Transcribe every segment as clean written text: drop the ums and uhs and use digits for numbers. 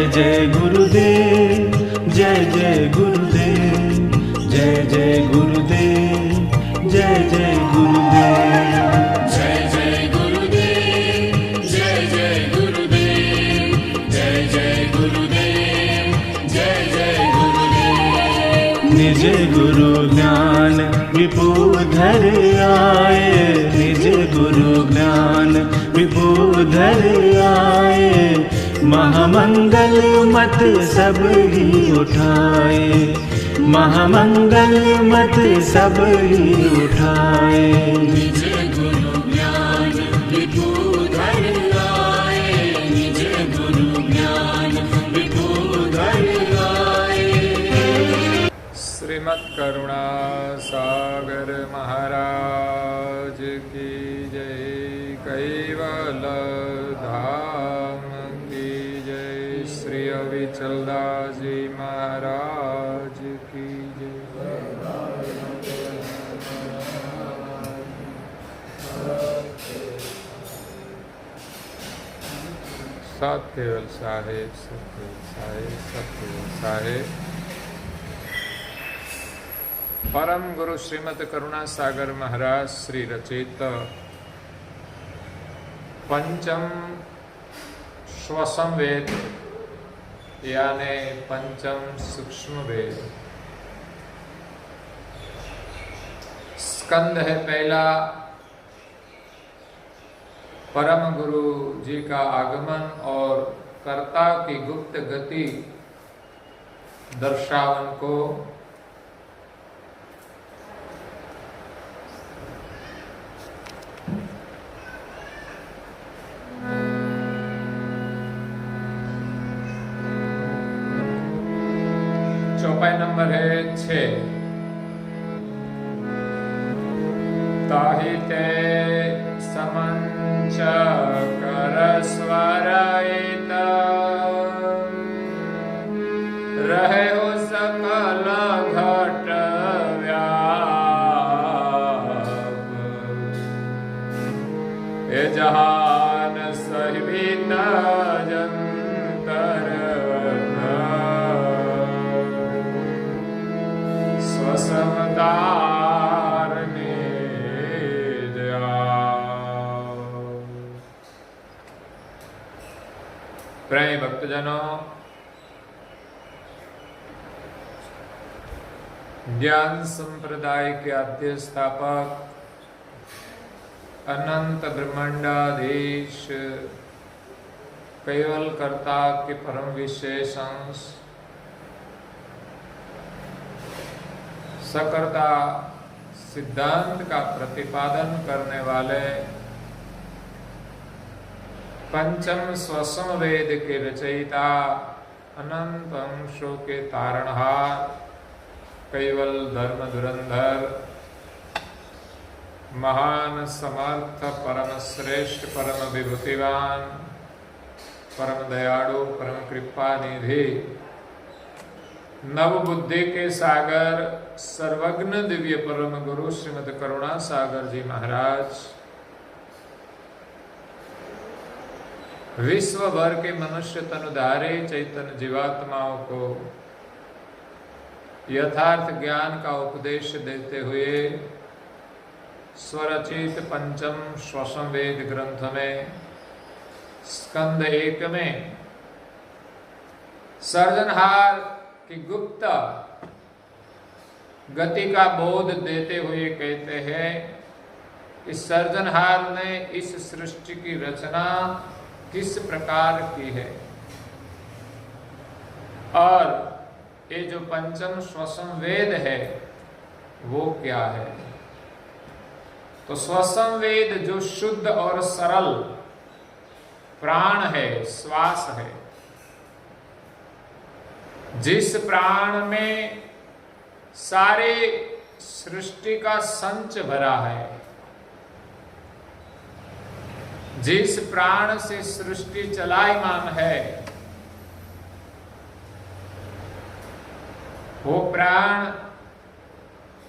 जय गुरुदेव, जय जय गुरुदेव, जय जय गुरुदेव, जय जय गुरुदेव, जय जय गुरुदेव, जय जय गुरुदेव, जय जय गुरुदेव, जय जय गुरुदेव। निज गुरु ज्ञान विपुधर आए, निज गुरु ज्ञान विपुधर आए, महामंगल मत सब ही उठाए, महामंगल मत सब ही उठाए। निज गुरु ज्ञान विपुधर आए, निज गुरु ज्ञान विपुधर आए। श्रीमद् करुणा सागर महाराज की जय, कैवल धाम की जय, श्री अविचलदास जी महाराज की जय। सत्यवल साहेब, सत्यवल साहेब, सत्यवल साहेब। परम गुरु श्रीमद करुणा सागर महाराज श्री रचित पंचम श्वसम वेद यानी पंचम सूक्ष्म वेद, स्कंद है पहला। परम गुरु जी का आगमन और कर्ता की गुप्त गति दर्शावन को चौपाई नंबर है 6। ताहि ते समंच कर स्वरयित, रहे हो सकल घट व्याप, ए जहान सहित जंतर स्वसमदार प्रिय भक्तजनों, ज्ञान संप्रदाय के आद्य स्थापक अनंत ब्रह्मांडाधीश केवल कर्ता के परम विशेष अंश सकर्ता सिद्धांत का प्रतिपादन करने वाले पंचम स्वसम वेद के रचयिता, अनंत अंशों के तारणहार, केवल धर्म धुरंधर, महान समर्थ, परम श्रेष्ठ, परम विभूतिवान, परम दयालु, परम कृपा निधि, नव बुद्धि के सागर, सर्वज्ञ दिव्य परम गुरु श्रीमद करुणा सागर जी महाराज विश्व भर के मनुष्य तनुधारे चैतन्य जीवात्माओं को यथार्थ ज्ञान का उपदेश देते हुए स्वरचित पंचम श्वसम वेद ग्रंथ में स्कंद 1 में सर्जनहार की गुप्त गति का बोध देते हुए कहते हैं, इस सर्जनहार ने इस सृष्टि की रचना किस प्रकार की है और ये जो पंचम श्वसम वेद है वो क्या है। तो श्वसम वेद जो शुद्ध और सरल प्राण है, श्वास है, जिस प्राण में सारे सृष्टि का संच भरा है, जिस प्राण से सृष्टि चलायमान है, वो प्राण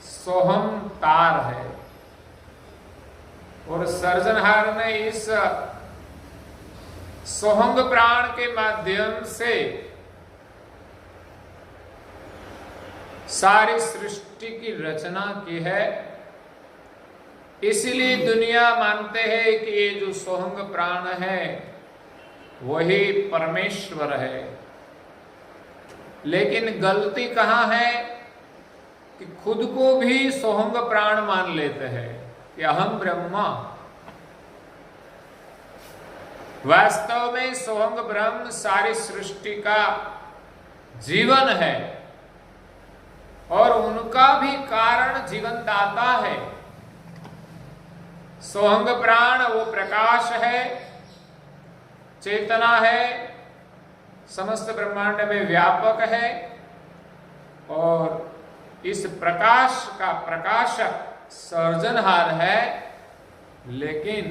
सोहम तार है। और सर्जनहार ने इस सोहंग प्राण के माध्यम से सारी सृष्टि की रचना की है। इसीलिए दुनिया मानते हैं कि ये जो सोहंग प्राण है वही परमेश्वर है। लेकिन गलती कहाँ है कि खुद को भी सोहंग प्राण मान लेते हैं कि अहम ब्रह्मा। वास्तव में सोहंग ब्रह्म सारी सृष्टि का जीवन है और उनका भी कारण जीवनदाता है। सोहंग प्राण वो प्रकाश है, चेतना है, समस्त ब्रह्मांड में व्यापक है और इस प्रकाश का प्रकाशक सर्जनहार है। लेकिन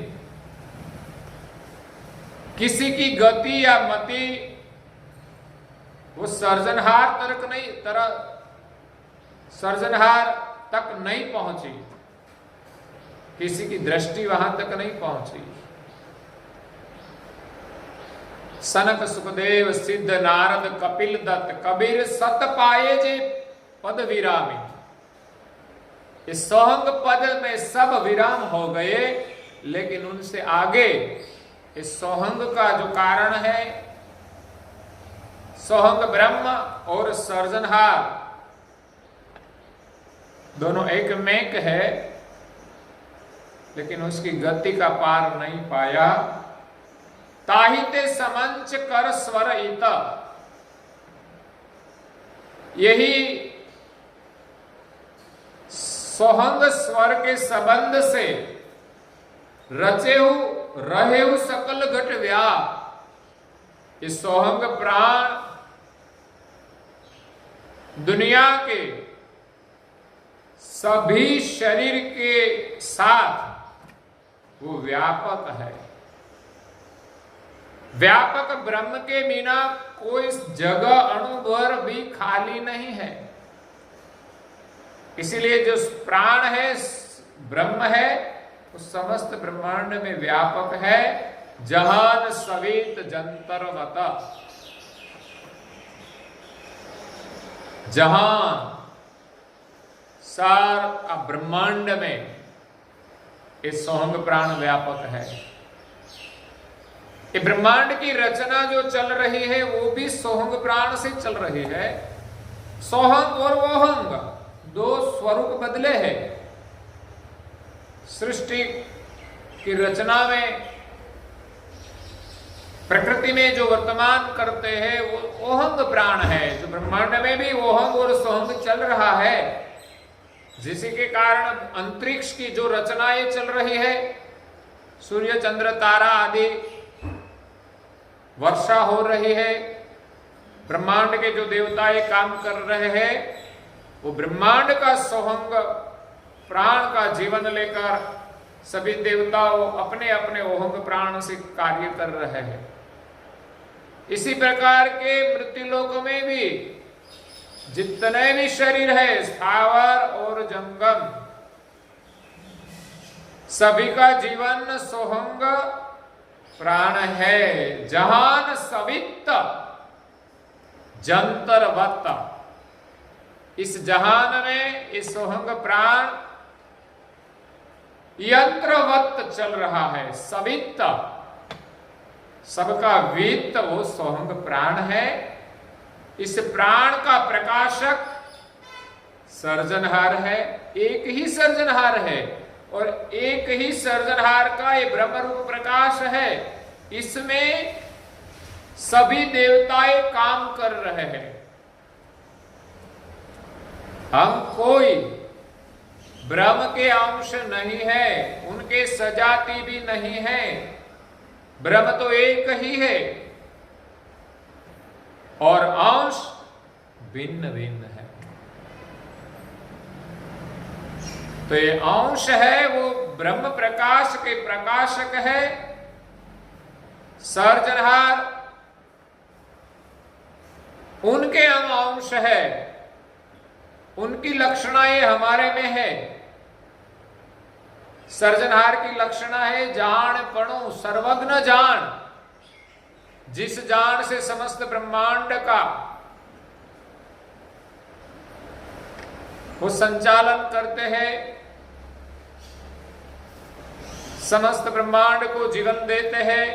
किसी की गति या मति वो सर्जनहार तक नहीं पहुंची, किसी की दृष्टि वहां तक नहीं पहुंची। सनक सुखदेव सिद्ध नारद कपिल दत्त कबीर सत पाए जे पद विरामी। इस सोहंग पद में सब विराम हो गए, लेकिन उनसे आगे इस सोहंग का जो कारण है, सोहंग ब्रह्म और सर्जनहार दोनों एक मेक है, लेकिन उसकी गति का पार नहीं पाया। ताहिते समंच कर स्वर इत, यही सोहंग स्वर के संबंध से रचेहु रहेहु सकल घट व्याप। इस सोहंग प्राण दुनिया के सभी शरीर के साथ वो व्यापक है। व्यापक ब्रह्म के बिना कोई जगह अणुभर भी खाली नहीं है। इसीलिए जो प्राण है, ब्रह्म है, वो समस्त ब्रह्मांड में व्यापक है। जहान सवित जंतरवत, जहान सार ब्रह्मांड में इस सोहंग प्राण व्यापक है। ये ब्रह्मांड की रचना जो चल रही है वो भी सोहंग प्राण से चल रही है। सोहंग और वोहंग दो स्वरूप बदले हैं। सृष्टि की रचना में प्रकृति में जो वर्तमान करते हैं वो ओहंग प्राण है। जो ब्रह्मांड में भी ओहंग और सोहंग चल रहा है, जिसी के कारण अंतरिक्ष की जो रचनाएं चल रही है, सूर्य चंद्र तारा आदि वर्षा हो रही है, ब्रह्मांड के जो देवताएं काम कर रहे हैं, वो ब्रह्मांड का सोहंग प्राण का जीवन लेकर सभी देवताओं अपने अपने ओहंग प्राण से कार्य कर रहे हैं। इसी प्रकार के मृत्युलोक में भी जितने भी शरीर है, स्थावर और जंगम, सभी का जीवन सोहंग प्राण है। जहान सवित्त जंतरवत, इस जहान में इस सोहंग प्राण यंत्रवत चल रहा है। सवित्त, सबका वित्त वो सोहंग प्राण है। इस प्राण का प्रकाशक सर्जनहार है। एक ही सर्जनहार है और एक ही सर्जनहार का ये ब्रह्म रूप प्रकाश है। इसमें सभी देवताएं काम कर रहे हैं। हम कोई ब्रह्म के अंश नहीं है, उनके सजाति भी नहीं है। ब्रह्म तो एक ही है और अंश भिन्न भिन्न है। तो ये अंश है वो ब्रह्म प्रकाश के प्रकाशक है, सर्जनहार उनके अंश है, उनकी लक्षणाएं हमारे में है। सर्जनहार की लक्षणा है जान पणु, सर्वज्ञ जान, जिस जान से समस्त ब्रह्मांड का वो संचालन करते हैं, समस्त ब्रह्मांड को जीवन देते हैं।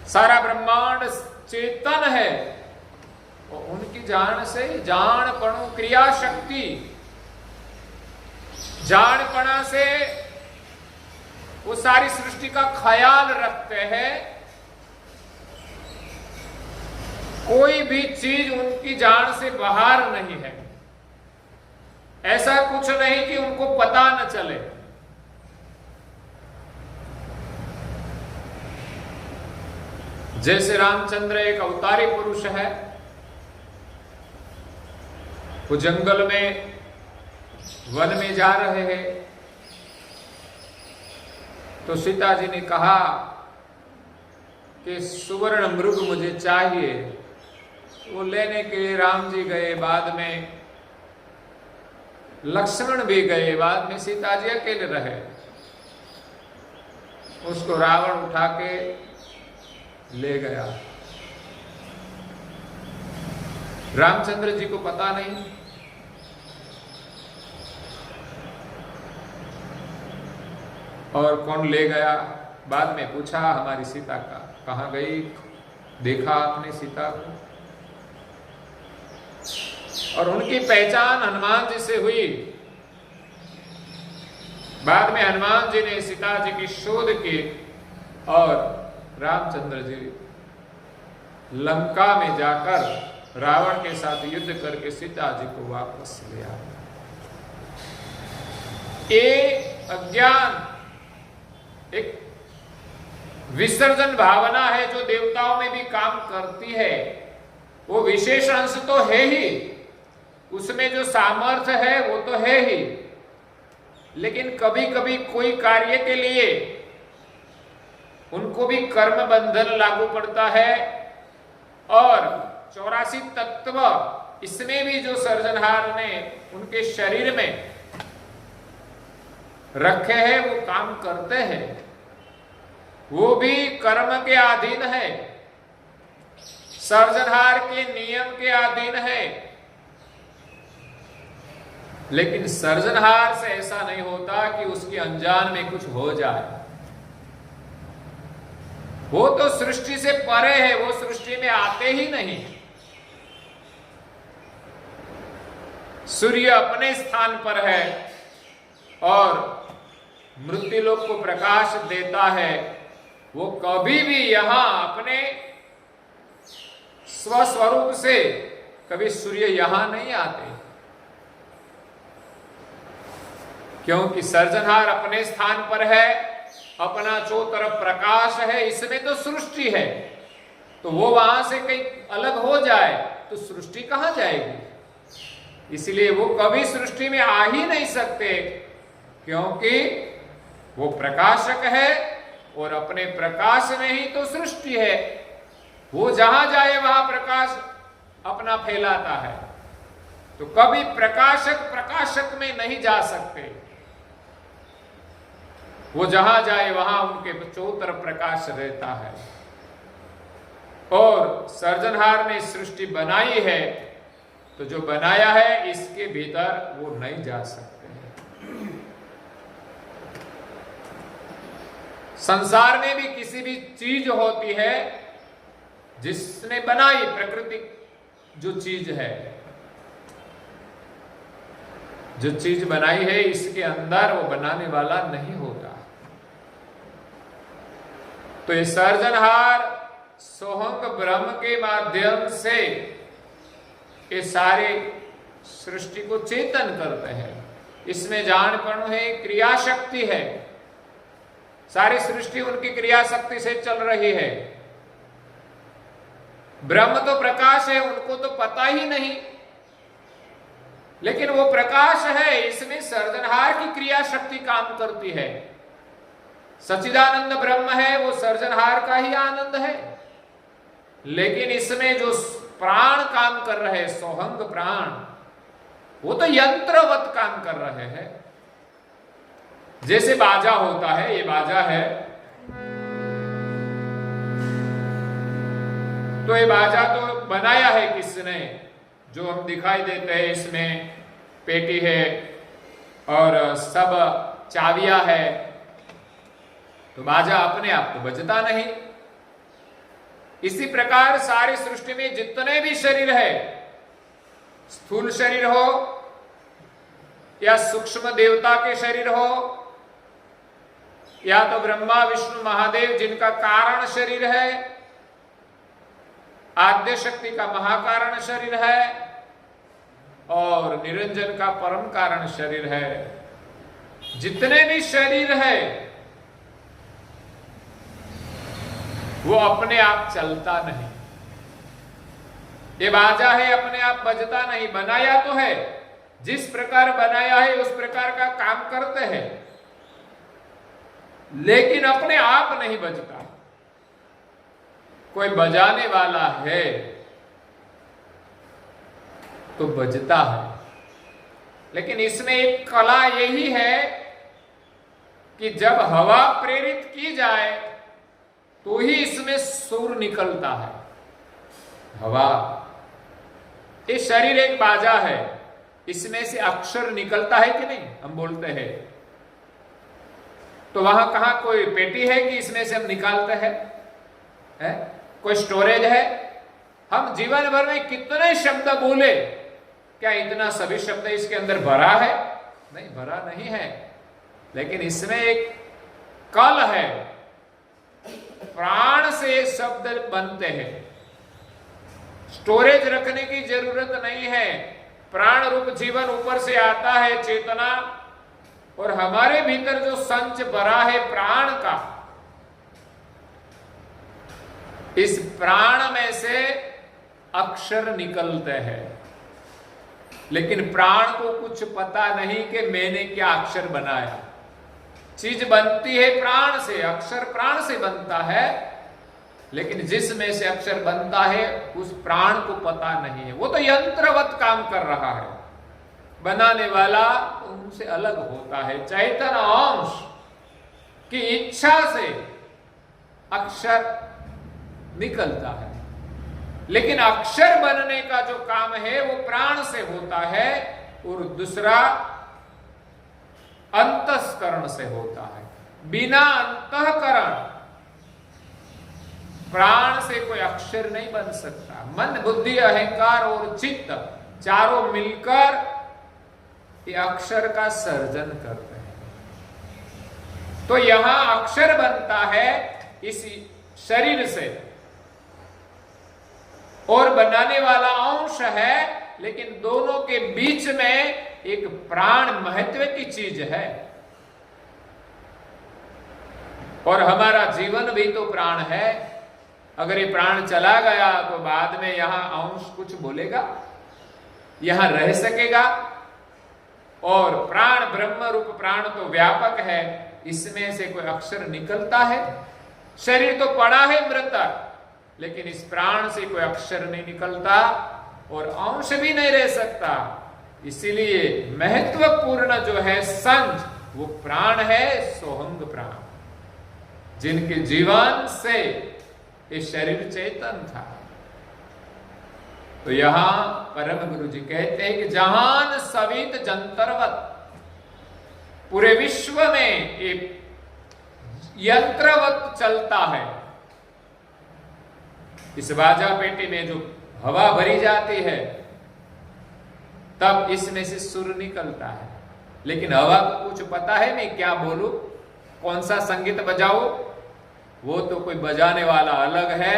सारा ब्रह्मांड चेतन है और उनकी जान से जाणपणु क्रिया शक्ति, जाणपणा से वो सारी सृष्टि का ख्याल रखते हैं। कोई भी चीज उनकी जान से बाहर नहीं है। ऐसा कुछ नहीं कि उनको पता न चले। जैसे रामचंद्र एक अवतारी पुरुष है, वो जंगल में वन में जा रहे हैं, तो सीता जी ने कहा कि सुवर्ण मृग मुझे चाहिए। वो लेने के लिए राम जी गए, बाद में लक्ष्मण भी गए, बाद में सीता जी अकेले रहे। उसको रावण उठा के ले गया। रामचंद्र जी को पता नहीं। और कौन ले गया, बाद में पूछा हमारी सीता का, कहाँ गई, देखा आपने सीता को? और उनकी पहचान हनुमान जी से हुई। बाद में हनुमान जी ने सीता जी की शोध की और रामचंद्र जी लंका में जाकर रावण के साथ युद्ध करके सीता जी को वापस ले आए। ये अज्ञान एक विसर्जन भावना है जो देवताओं में भी काम करती है। वो विशेष अंश तो है ही, उसमें जो सामर्थ्य है वो तो है ही, लेकिन कभी कभी कोई कार्य के लिए उनको भी कर्म बंधन लागू पड़ता है। और 84 तत्व इसमें भी जो सर्जनहार ने उनके शरीर में रखे हैं वो काम करते हैं, वो भी कर्म के अधीन है, सर्जनहार के नियम के अधीन है। लेकिन सर्जनहार से ऐसा नहीं होता कि उसके अनजान में कुछ हो जाए। वो तो सृष्टि से परे है, वो सृष्टि में आते ही नहीं। सूर्य अपने स्थान पर है और मृत्युलोक को प्रकाश देता है। वो कभी भी यहां अपने स्वस्वरूप से कभी सूर्य यहां नहीं आते, क्योंकि सर्जनहार अपने स्थान पर है, अपना चौतरफ प्रकाश है, इसमें तो सृष्टि है। तो वो वहां से कहीं अलग हो जाए तो सृष्टि कहां जाएगी? इसलिए वो कभी सृष्टि में आ ही नहीं सकते, क्योंकि वो प्रकाशक है और अपने प्रकाश में ही तो सृष्टि है। वो जहां जाए वहां प्रकाश अपना फैलाता है। तो कभी प्रकाशक प्रकाशक में नहीं जा सकते। वो जहां जाए वहां उनके चौतर प्रकाश रहता है। और सर्जनहार ने सृष्टि बनाई है, तो जो बनाया है इसके भीतर वो नहीं जा सकते। संसार में भी किसी भी चीज होती है जिसने बनाई, प्रकृति जो चीज है, जो चीज बनाई है इसके अंदर वो बनाने वाला नहीं होता। तो ये सर्जनहार सोहंग ब्रह्म के माध्यम से ये सारे सृष्टि को चेतन करते हैं। इसमें जाणपणु है, क्रिया शक्ति है, सारी सृष्टि उनकी क्रिया शक्ति से चल रही है। ब्रह्म तो प्रकाश है, उनको तो पता ही नहीं, लेकिन वो प्रकाश है, इसमें सर्जनहार की क्रिया शक्ति काम करती है। सच्चिदानंद ब्रह्म है, वो सर्जनहार का ही आनंद है, लेकिन इसमें जो प्राण काम कर रहे हैं, सोहंग प्राण, वो तो यंत्रवत काम कर रहे हैं। जैसे बाजा होता है, ये बाजा है, तो ये बाजा तो बनाया है किसने? जो हम दिखाई देते हैं, इसमें पेटी है और सब चाबियां है, तो बाजा अपने आप तो बजता नहीं। इसी प्रकार सारी सृष्टि में जितने भी शरीर है, स्थूल शरीर हो या सूक्ष्म देवता के शरीर हो, या तो ब्रह्मा विष्णु महादेव जिनका कारण शरीर है, आद्य शक्ति का महाकारण शरीर है और निरंजन का परम कारण शरीर है, जितने भी शरीर है वो अपने आप चलता नहीं। ये बाजा है, अपने आप बजता नहीं। बनाया तो है, जिस प्रकार बनाया है उस प्रकार का काम करते हैं, लेकिन अपने आप नहीं बजता। कोई बजाने वाला है तो बजता है, लेकिन इसमें एक कला यही है कि जब हवा प्रेरित की जाए तो ही इसमें सुर निकलता है। हवा, ये शरीर एक बाजा है, इसमें से अक्षर निकलता है कि नहीं? हम बोलते हैं तो वहां कहां कोई पेटी है कि इसमें से हम निकालते हैं? है? कोई स्टोरेज है? हम जीवन भर में कितने शब्द बोले, क्या इतना सभी शब्द इसके अंदर भरा है? नहीं, भरा नहीं है। लेकिन इसमें एक कल है, प्राण से शब्द बनते हैं। स्टोरेज रखने की जरूरत नहीं है। प्राण रूप जीवन ऊपर से आता है, चेतना, और हमारे भीतर जो संच भरा है प्राण का, इस प्राण में से अक्षर निकलते हैं। लेकिन प्राण को कुछ पता नहीं कि मैंने क्या अक्षर बनाया। चीज बनती है प्राण से, अक्षर प्राण से बनता है, लेकिन जिसमें से अक्षर बनता है उस प्राण को पता नहीं है। वो तो यंत्रवत काम कर रहा है। बनाने वाला उनसे अलग होता है। चैतन्य अंश की इच्छा से अक्षर निकलता है, लेकिन अक्षर बनने का जो काम है वो प्राण से होता है, और दूसरा अंतःकरण से होता है। बिना अंतःकरण प्राण से कोई अक्षर नहीं बन सकता। मन, बुद्धि, अहंकार और चित्त चारों मिलकर ये अक्षर का सर्जन करते हैं। तो यहां अक्षर बनता है इस शरीर से, और बनाने वाला अंश है, लेकिन दोनों के बीच में एक प्राण महत्व की चीज है। और हमारा जीवन भी तो प्राण है। अगर ये प्राण चला गया तो बाद में यहां अंश कुछ बोलेगा, यहां रह सकेगा? और प्राण, ब्रह्म रूप प्राण तो व्यापक है, इसमें से कोई अक्षर निकलता है? शरीर तो पड़ा है मृतक, लेकिन इस प्राण से कोई अक्षर नहीं निकलता और अंश भी नहीं रह सकता। इसीलिए महत्वपूर्ण जो है संज, वो प्राण है, सोहंग प्राण, जिनके जीवन से ये शरीर चेतन था। तो यहां परम गुरु जी कहते हैं कि जहान सवित जंतरवत, पूरे विश्व में ये यंत्रवत चलता है। इस बाजा पेटी में जो हवा भरी जाती है तब इसमें से सुर निकलता है, लेकिन हवा को कुछ पता है नहीं क्या बोलूं, कौन सा संगीत बजाओ। वो तो कोई बजाने वाला अलग है,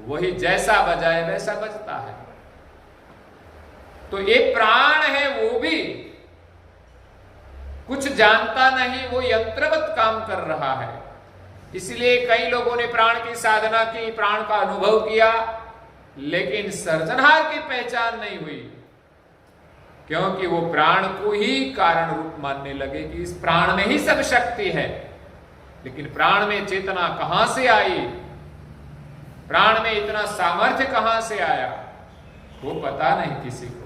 वही जैसा बजाए वैसा बजता है। तो ये प्राण है, वो भी कुछ जानता नहीं, वो यंत्रवत काम कर रहा है। इसलिए कई लोगों ने प्राण की साधना की, प्राण का अनुभव किया, लेकिन सर्जनहार की पहचान नहीं हुई, क्योंकि वो प्राण को ही कारण रूप मानने लगे कि इस प्राण में ही सब शक्ति है। लेकिन प्राण में चेतना कहां से आई, प्राण में इतना सामर्थ्य कहां से आया, वो पता नहीं किसी को।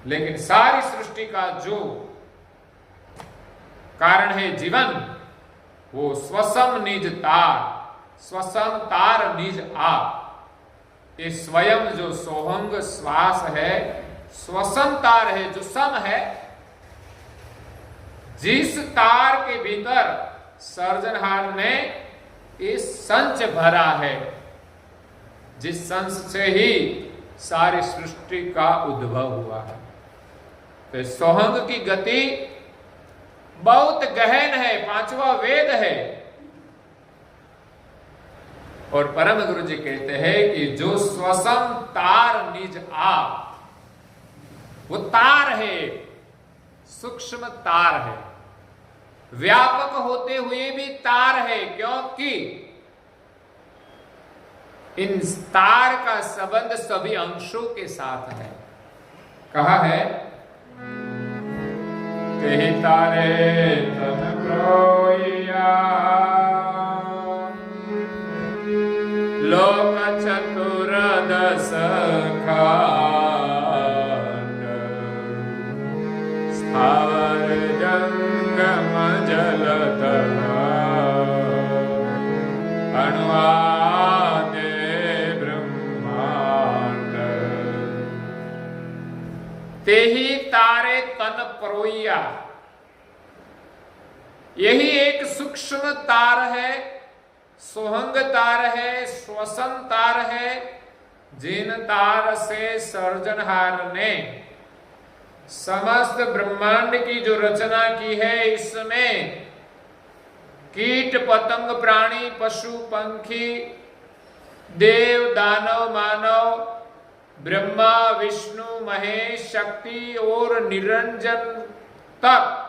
लेकिन सारी सृष्टि का जो कारण है जीवन, वो स्वसम निज तार, स्वसम तार निज आप। ये स्वयं जो सोहंग श्वास है, श्वसन तार है, जो सम है, जिस तार के भीतर सर्जनहार ने इस संच भरा है, जिस संच से ही सारी सृष्टि का उद्भव हुआ है। तो सोहंग की गति बहुत गहन है, पांचवा वेद है। और परम गुरु जी कहते हैं कि जो स्वसम तार निज आप, वो तार है, सूक्ष्म तार है, व्यापक होते हुए भी तार है, क्योंकि इन तार का संबंध सभी अंशों के साथ है। कहा है, कही तारे तन प्रोया लोक चतुर्दश खंड स्थावर जंगम जलधर अणुआदि ब्रह्मांड तेहि तारे तन परोइया। यही एक सूक्ष्म तार है, सोहंग तार है, श्वसन तार है, जिन तार से सर्जनहार ने समस्त ब्रह्मांड की जो रचना की है, इसमें कीट पतंग प्राणी पशु पंखी देव दानव मानव ब्रह्मा विष्णु महेश शक्ति और निरंजन तक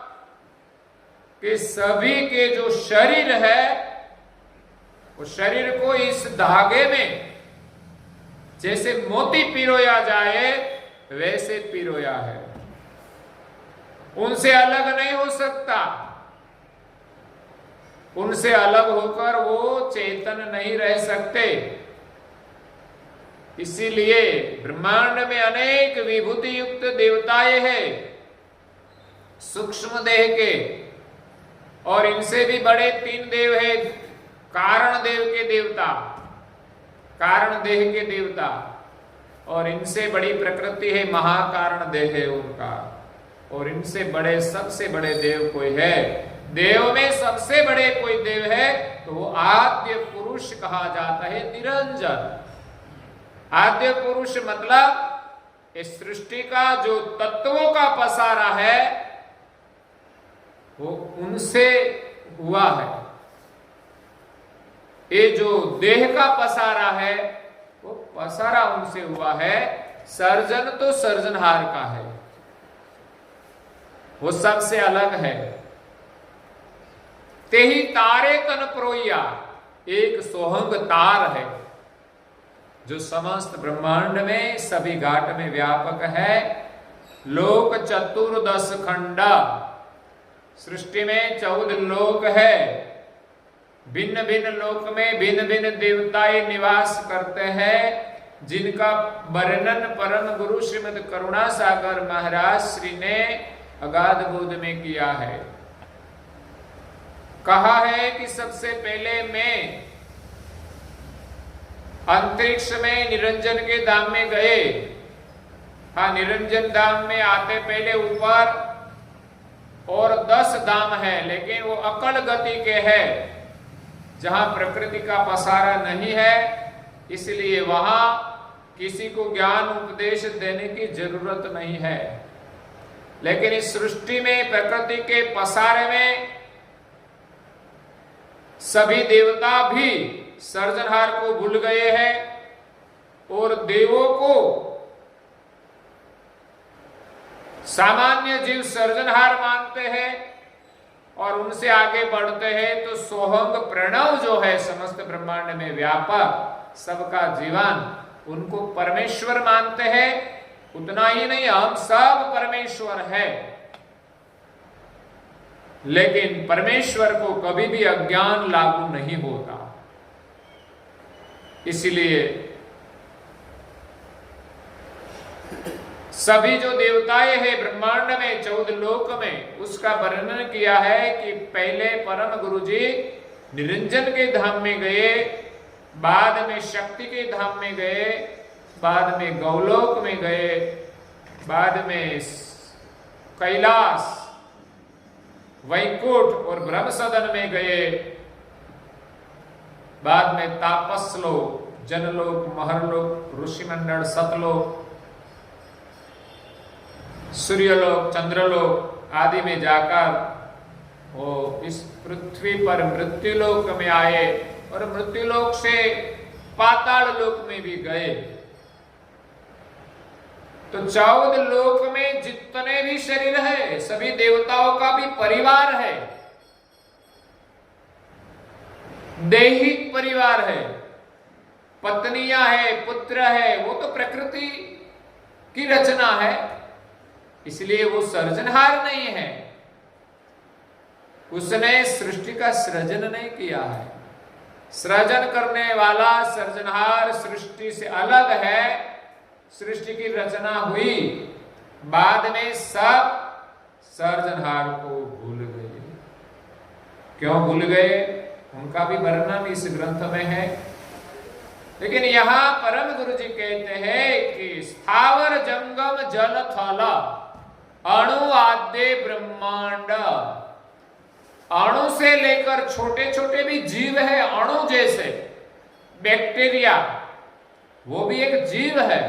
के सभी के जो शरीर है, वो शरीर को इस धागे में जैसे मोती पिरोया जाए वैसे पिरोया है, उनसे अलग नहीं हो सकता। उनसे अलग होकर वो चेतन नहीं रह सकते। इसीलिए ब्रह्मांड में अनेक विभूति युक्त देवताएं हैं, सूक्ष्म देह के, और इनसे भी बड़े 3 देव हैं, कारण देव के देवता, कारण देह के देवता, और इनसे बड़ी प्रकृति है, महाकारण देह है उनका, और इनसे बड़े सबसे बड़े देव कोई है, देव में सबसे बड़े कोई देव है तो वो आद्य पुरुष कहा जाता है, निरंजन। आद्य पुरुष मतलब इस सृष्टि का जो तत्वों का पसारा है वो उनसे हुआ है। ये जो देह का पसारा है वो पसारा उनसे हुआ है। सर्जन तो सर्जनहार का है, वो सबसे अलग है। तेहि तारे तन प्रोइया, एक सोहंग तार है जो समस्त ब्रह्मांड में सभी घाट में व्यापक है। लोक चतुर्दश खंडा, सृष्टि में 14 लोक है, भिन्न भिन्न लोक में भिन्न भिन्न देवताएं निवास करते हैं, जिनका वर्णन परम गुरु श्रीमद करुणा सागर महाराज श्री ने अगाध बोध में किया है। कहा है कि सबसे पहले मैं अंतरिक्ष में निरंजन के धाम में गए। हाँ, निरंजन धाम में आते पहले ऊपर और 10 धाम है, लेकिन वो अकल गति के है, जहां प्रकृति का पसारा नहीं है, इसलिए वहां किसी को ज्ञान उपदेश देने की जरूरत नहीं है। लेकिन इस सृष्टि में प्रकृति के पसारे में सभी देवता भी सर्जनहार को भूल गए हैं और देवों को सामान्य जीव सर्जनहार मानते हैं और उनसे आगे बढ़ते हैं। तो सोहंग प्रणव जो है समस्त ब्रह्मांड में व्यापक सबका जीवन, उनको परमेश्वर मानते हैं। उतना ही नहीं, हम सब परमेश्वर है, लेकिन परमेश्वर को कभी भी अज्ञान लागू नहीं होता। इसलिए सभी जो देवताएं हैं ब्रह्मांड में 14 लोक में, उसका वर्णन किया है कि पहले परम गुरु जी निरंजन के धाम में गए, बाद में शक्ति के धाम में गए, बाद में गौलोक में गए, बाद में कैलाश, वैकुंठ और ब्रह्म सदन में गए, बाद में तापसलोक, जनलोक, महरलोक, ऋषिमंडल, सतलोक, सूर्यलोक, चंद्रलोक आदि में जाकर वो इस पृथ्वी पर मृत्युलोक में आए और मृत्युलोक से पाताल लोक में भी गए। तो 14 लोक में जितने भी शरीर है सभी देवताओं का भी परिवार है, दैहिक परिवार है, पत्नियां है, पुत्र है, वो तो प्रकृति की रचना है, इसलिए वो सर्जनहार नहीं है, उसने सृष्टि का सृजन नहीं किया है। सृजन करने वाला सर्जनहार सृष्टि से अलग है। सृष्टि की रचना हुई, बाद में सब सर्जनहार को भूल गए। क्यों भूल गए, उनका भी वर्णन इस ग्रंथ में है। लेकिन यहां परम गुरु जी कहते हैं कि स्थावर जंगम जल थल अणु आद्य ब्रह्मांड, अणु से लेकर छोटे छोटे भी जीव है, अणु जैसे बैक्टीरिया वो भी एक जीव है,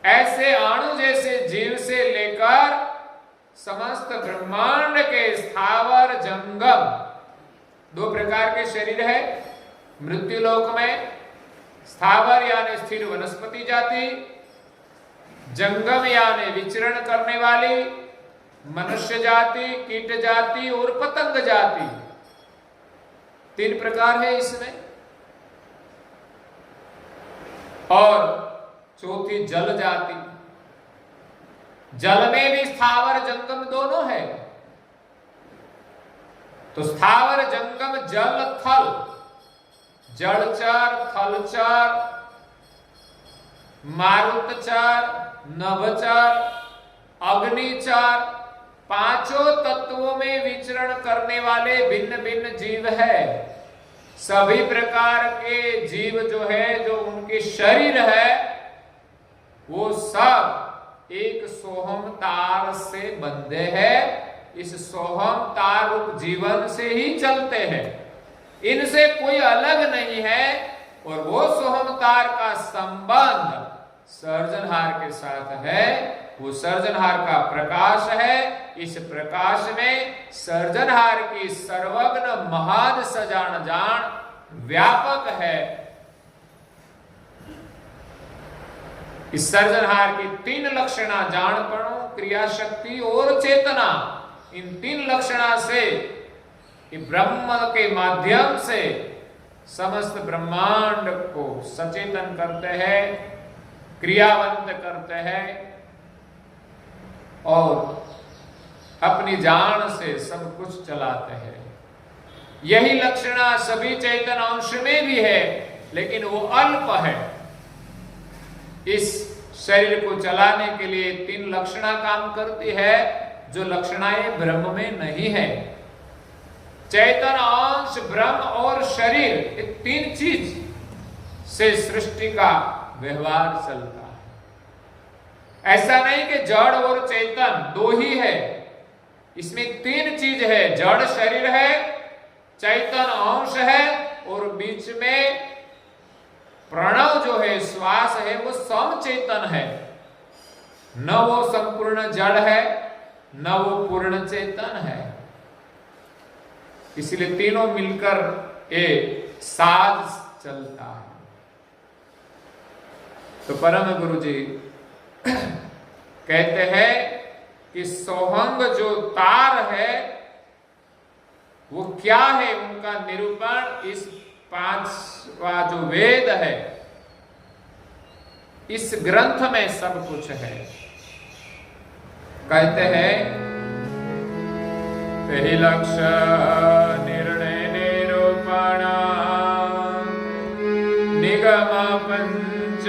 ऐसे अणु जैसे जीव से लेकर समस्त ब्रह्मांड के स्थावर जंगम, 2 प्रकार के शरीर है। मृत्युलोक में स्थावर यानी स्थिर वनस्पति जाति, जंगम यानी विचरण करने वाली मनुष्य जाति, कीट जाति और पतंग जाति, 3 प्रकार है इसमें। और चौथी जल जाति, जल में भी स्थावर जंगम दोनों है। तो स्थावर जंगम जल थल, जलचर, थलचर, मारुतचर, नभचर, अग्निचर, 5 तत्वों में विचरण करने वाले भिन्न भिन्न जीव है। सभी प्रकार के जीव जो है, जो उनके शरीर है, वो सब एक सोहम तार से बंधे हैं। इस सोहम तार रूप जीवन से ही चलते हैं, इनसे कोई अलग नहीं है। और वो सोहम तार का संबंध सर्जनहार के साथ है, वो सर्जनहार का प्रकाश है। इस प्रकाश में सर्जनहार की सर्वज्ञ महान सजान जान व्यापक है। इस सर्जनहार की 3 लक्षणा, जानपणु, क्रिया शक्ति और चेतना, इन 3 लक्षणा से ब्रह्म के माध्यम से समस्त ब्रह्मांड को सचेतन करते हैं, क्रियावंत करते हैं और अपनी जान से सब कुछ चलाते हैं। यही लक्षणा सभी चैतन्य अंश में भी है, लेकिन वो अल्प है। इस शरीर को चलाने के लिए 3 लक्षणा काम करती है, जो लक्षणाएं ब्रह्म में नहीं है। चैतन्य अंश, ब्रह्म और शरीर, ये 3 चीज से सृष्टि का व्यवहार चलता है। ऐसा नहीं कि जड़ और चैतन्य 2 ही है, इसमें 3 चीज है। जड़ शरीर है, चैतन्य अंश है और बीच में प्रणव जो है, श्वास है, वो समचेतन है। न वो संपूर्ण जड़ है, न वो पूर्ण चेतन है। इसलिए तीनों मिलकर एक साज चलता है। तो परम गुरु जी कहते हैं कि सोहंग जो तार है वो क्या है, उनका निरूपण इस 5वां जो वेद है, इस ग्रंथ में सब कुछ है। कहते हैं तेहि लक्ष्य निर्णय निरूपण निगम पंचमाय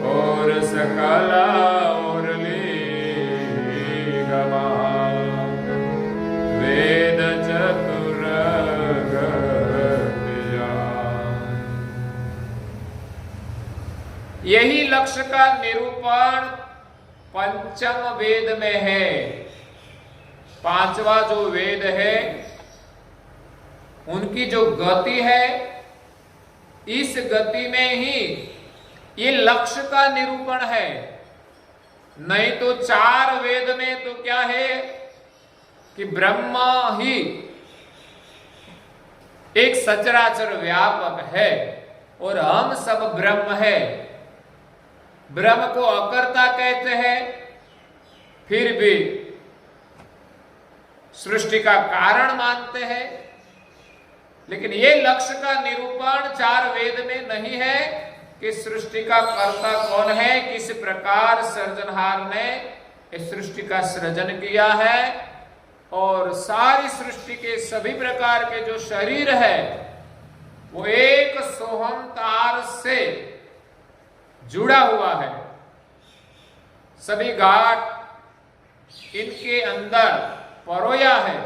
और सकल और लीगमा वेद चतुर लक्ष्य का निरूपण पंचम वेद में है। पांचवा जो वेद है उनकी जो गति है, इस गति में ही ये लक्ष्य का निरूपण है। नहीं तो चार वेद में तो क्या है कि ब्रह्म ही एक सचराचर व्यापक है और हम सब ब्रह्म है। ब्रह्म को अकर्ता कहते हैं, फिर भी सृष्टि का कारण मानते हैं। लेकिन ये लक्ष्य का निरूपण चार वेद में नहीं है कि सृष्टि का कर्ता कौन है, किस प्रकार सृजनहार ने इस सृष्टि का सृजन किया है और सारी सृष्टि के सभी प्रकार के जो शरीर है वो एक सोहम तार से जुड़ा हुआ है। सभी गांठ इनके अंदर परोया है।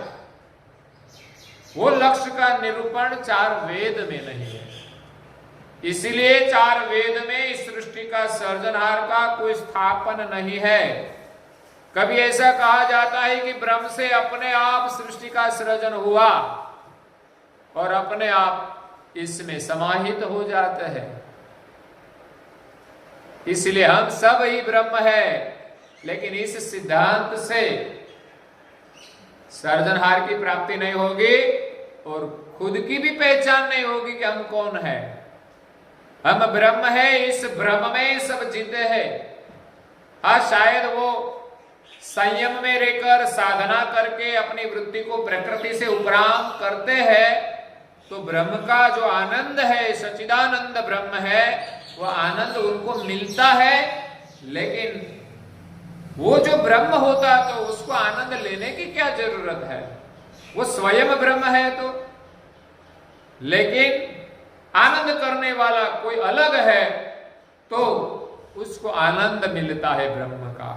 वो लक्ष्य का निरूपण चार वेद में नहीं है। इसलिए चार वेद में इस सृष्टि का सृजनहार का कोई स्थापन नहीं है। कभी ऐसा कहा जाता है कि ब्रह्म से अपने आप सृष्टि का सृजन हुआ और अपने आप इसमें समाहित हो जाते हैं। इसलिए हम सब ही ब्रह्म है। लेकिन इस सिद्धांत से सृजनहार की प्राप्ति नहीं होगी और खुद की भी पहचान नहीं होगी कि हम कौन है। हम ब्रह्म है, इस ब्रह्म में सब जीते हैं। हाँ, शायद वो संयम में रहकर साधना करके अपनी वृत्ति को प्रकृति से उपराम करते हैं तो ब्रह्म का जो आनंद है, सच्चिदानंद ब्रह्म है, वह आनंद उनको मिलता है। लेकिन वो जो ब्रह्म होता तो उसको आनंद लेने की क्या जरूरत है, वो स्वयं ब्रह्म है तो। लेकिन आनंद करने वाला कोई अलग है तो उसको आनंद मिलता है ब्रह्म का।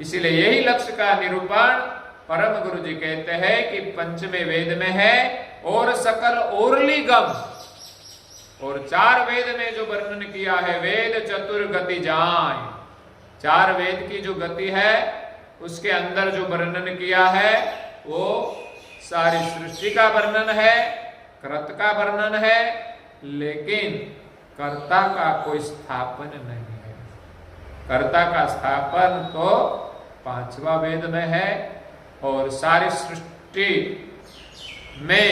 इसीलिए यही लक्ष्य का निरूपण परम गुरु जी कहते हैं कि पंचमे वेद में है और सकल ओरली गम। और चार वेद में जो वर्णन किया है, वेद चतुर्गति जाय, चार वेद की जो गति है उसके अंदर जो वर्णन किया है वो सारी सृष्टि का वर्णन है, कृत का वर्णन है, लेकिन कर्ता का कोई स्थापन नहीं है। कर्ता का स्थापन तो पांचवा वेद में है। और सारी सृष्टि में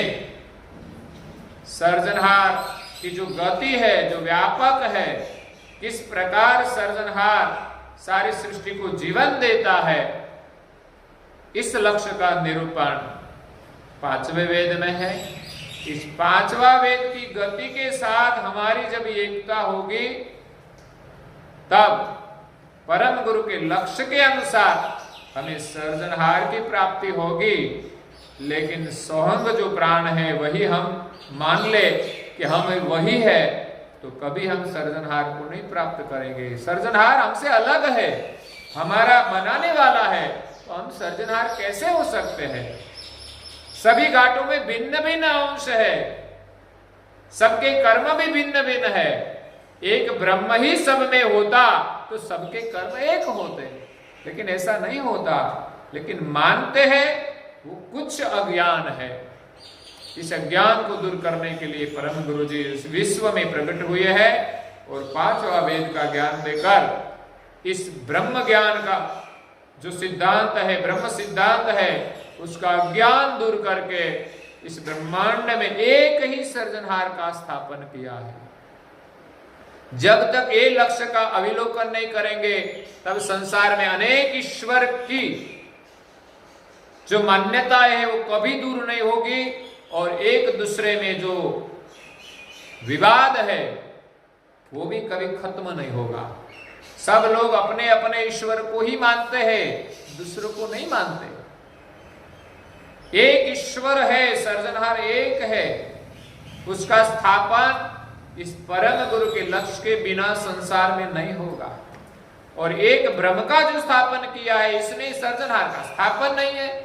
सृजनहार की जो गति है, जो व्यापक है, किस प्रकार सृजनहार सारी सृष्टि को जीवन देता है, इस लक्ष्य का निरूपण पांचवें वेद में है। इस पांचवा वेद की गति के साथ हमारी जब एकता होगी तब परम गुरु के लक्ष्य के अनुसार हमें सृजनहार की प्राप्ति होगी। लेकिन सोहंग जो प्राण है वही हम मान ले कि हम वही है तो कभी हम सृजनहार को नहीं प्राप्त करेंगे। सृजनहार हमसे अलग है, हमारा बनाने वाला है, तो हम सृजनहार कैसे हो सकते हैं। सभी घाटों में भिन्न भिन्न अंश है, सबके कर्म भी भिन्न भिन्न है। एक ब्रह्म ही सब में होता तो सबके कर्म एक होते, लेकिन ऐसा नहीं होता। लेकिन मानते हैं वो कुछ अज्ञान है। इस अज्ञान को दूर करने के लिए परम गुरु जी इस विश्व में प्रकट हुए हैं और पांचवा वेद का ज्ञान देकर इस ब्रह्म ज्ञान का जो सिद्धांत है, ब्रह्म सिद्धांत है, उसका ज्ञान दूर करके इस ब्रह्मांड में एक ही सृजनहार का स्थापन किया है। जब तक ये लक्ष्य का अविलोकन नहीं करेंगे तब संसार में अनेक ईश्वर की जो मान्यता है वो कभी दूर नहीं होगी और एक दूसरे में जो विवाद है वो भी कभी खत्म नहीं होगा। सब लोग अपने अपने ईश्वर को ही मानते हैं, दूसरों को नहीं मानते। एक ईश्वर है, सृजनहार एक है, उसका स्थापन इस परम गुरु के लक्ष्य के बिना संसार में नहीं होगा। और एक ब्रह्म का जो स्थापन किया है इसमें सृजनहार का स्थापन नहीं है।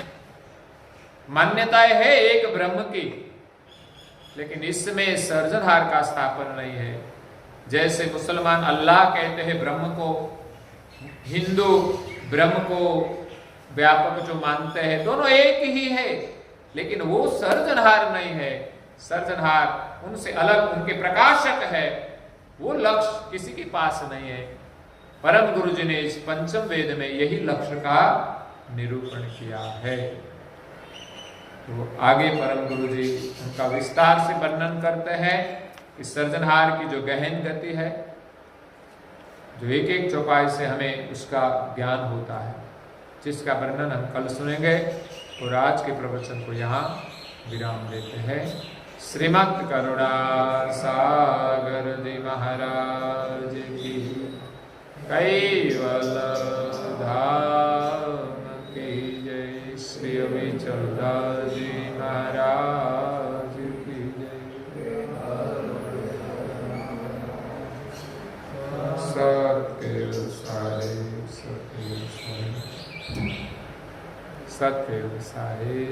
मान्यताएं है एक ब्रह्म की, लेकिन इसमें सृजनहार का स्थापन नहीं है। जैसे मुसलमान अल्लाह कहते हैं ब्रह्म को, हिंदू ब्रह्म को व्यापक जो मानते हैं, दोनों एक ही है, लेकिन वो सर्जनहार नहीं है। सर्जनहार उनसे अलग, उनके प्रकाशक है, वो लक्ष्य किसी के पास नहीं है। परम गुरु जी ने इस पंचम वेद में यही लक्ष्य का निरूपण किया है। तो आगे परम गुरु जी उनका विस्तार से वर्णन करते हैं कि सर्जनहार की जो गहन गति है, जो एक एक चौपाई से हमें उसका ज्ञान होता है, जिसका वर्णन हम कल सुनेंगे। और आज के प्रवचन को यहाँ विराम देते हैं। श्रीमद् करुणा सागर जी महाराज की, कैवल धाम की जय। श्री अविचलदास जी महाराज की जय। सत्य साई, सत्य साई, सत्य साई।